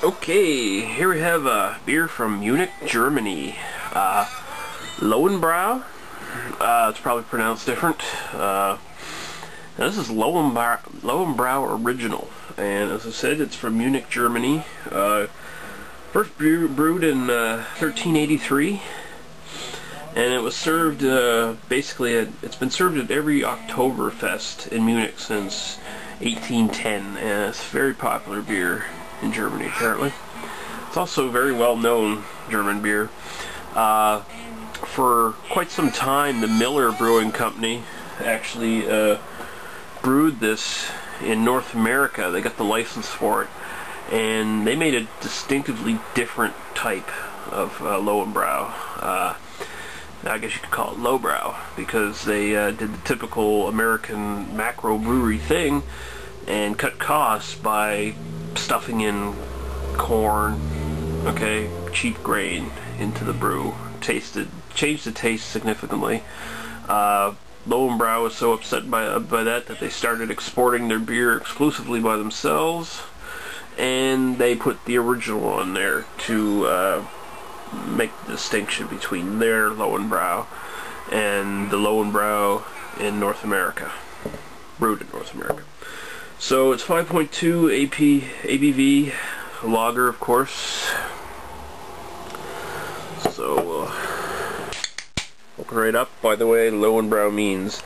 Okay, here we have a beer from Munich, Germany. Löwenbräu. It's probably pronounced different. Now this is Löwenbräu Original, and as I said, it's from Munich, Germany. First brewed in 1383, and it was served it's been served at every Oktoberfest in Munich since 1810, and it's a very popular beer in Germany, apparently. It's also a very well-known German beer. For quite some time, the Miller Brewing Company actually brewed this in North America. They got the license for it, and they made a distinctively different type of Löwenbräu. I guess you could call it lowbrow, because they did the typical American macro brewery thing and cut costs by stuffing in corn, cheap grain into the brew. Changed the taste significantly. Löwenbräu was so upset by that they started exporting their beer exclusively by themselves, and they put the original on there to make the distinction between their Löwenbräu and the Löwenbräu in North America, brewed in North America. So it's 5.2 ABV, lager, of course. So open right up. By the way, Löwenbräu means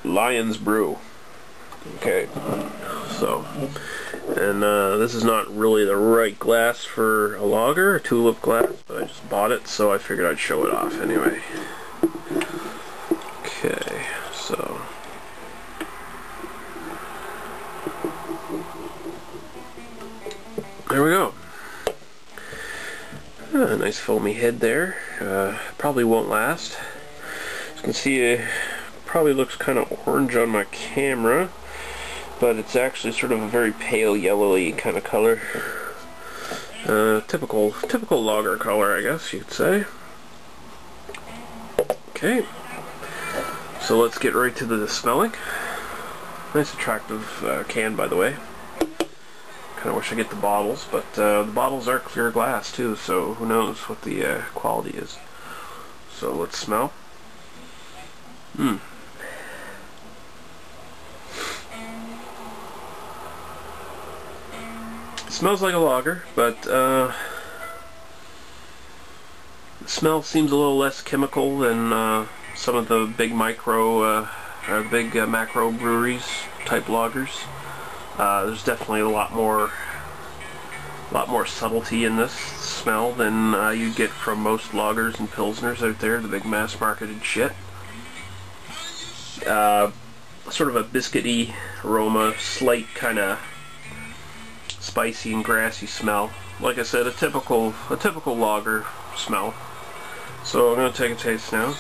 lion's brew. Okay, so, and this is not really the right glass for a lager, a tulip glass, but I just bought it, so I figured I'd show it off anyway. Okay, so there we go. A nice foamy head there. Probably won't last. As you can see, it probably looks kind of orange on my camera, but it's actually sort of a very pale yellowy kind of color. Typical lager color, I guess you could say. Okay, so let's get right to the smelling. Nice attractive can, by the way. I wish I get the bottles, but the bottles are clear glass too, so who knows what the quality is. So let's smell. It smells like a lager, but the smell seems a little less chemical than some of the big macro breweries type lagers. There's definitely a lot more subtlety in this smell than you get from most lagers and pilsners out there, the big mass-marketed shit. Sort of a biscuity aroma, slight kind of spicy and grassy smell. Like I said, a typical lager smell. So I'm going to take a taste now.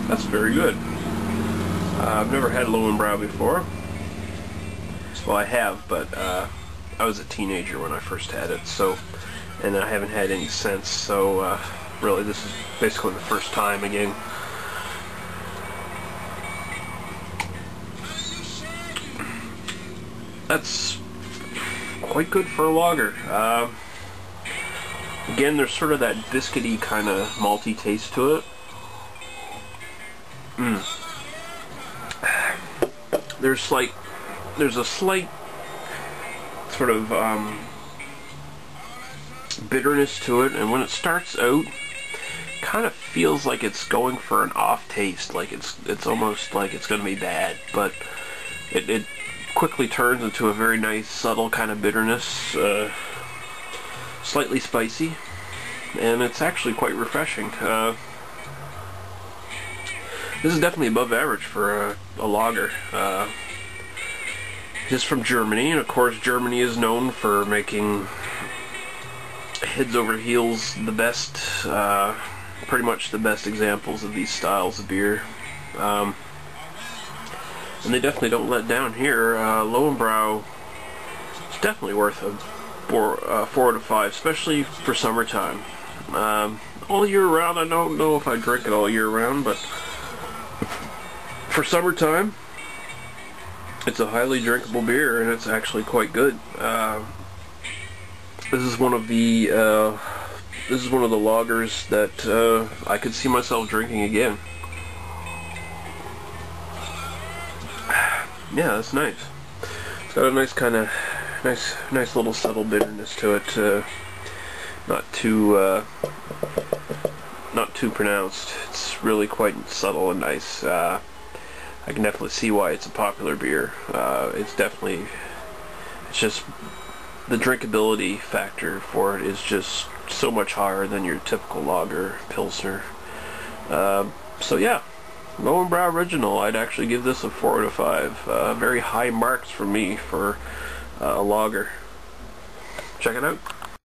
That's very good. I've never had Löwenbräu before. Well, I have, but I was a teenager when I first had it, so, and I haven't had any since, so really this is basically the first time again. That's quite good for a lager. Again, there's sort of that biscuity kind of malty taste to it. There's a slight sort of bitterness to it, and when it starts out, kind of feels like it's going for an off taste, like it's almost like it's going to be bad, but it quickly turns into a very nice subtle kind of bitterness, slightly spicy, and it's actually quite refreshing. This is definitely above average for a lager. Just from Germany, and of course Germany is known for making heads over heels the best, pretty much the best examples of these styles of beer. and they definitely don't let down here. Löwenbräu is definitely worth a 4 out of 5, especially for summertime. All year round, I don't know if I drink it all year round, but for summertime, it's a highly drinkable beer, and it's actually quite good. This is one of the lagers that I could see myself drinking again. Yeah, that's nice. It's got a nice kind of nice little subtle bitterness to it. Not too pronounced. It's really quite subtle and nice. I can definitely see why it's a popular beer. It's just the drinkability factor for it is just so much higher than your typical lager, pilsner. So yeah, Löwenbräu Original, I'd actually give this a 4 out of 5. Very high marks for me for a lager. Check it out.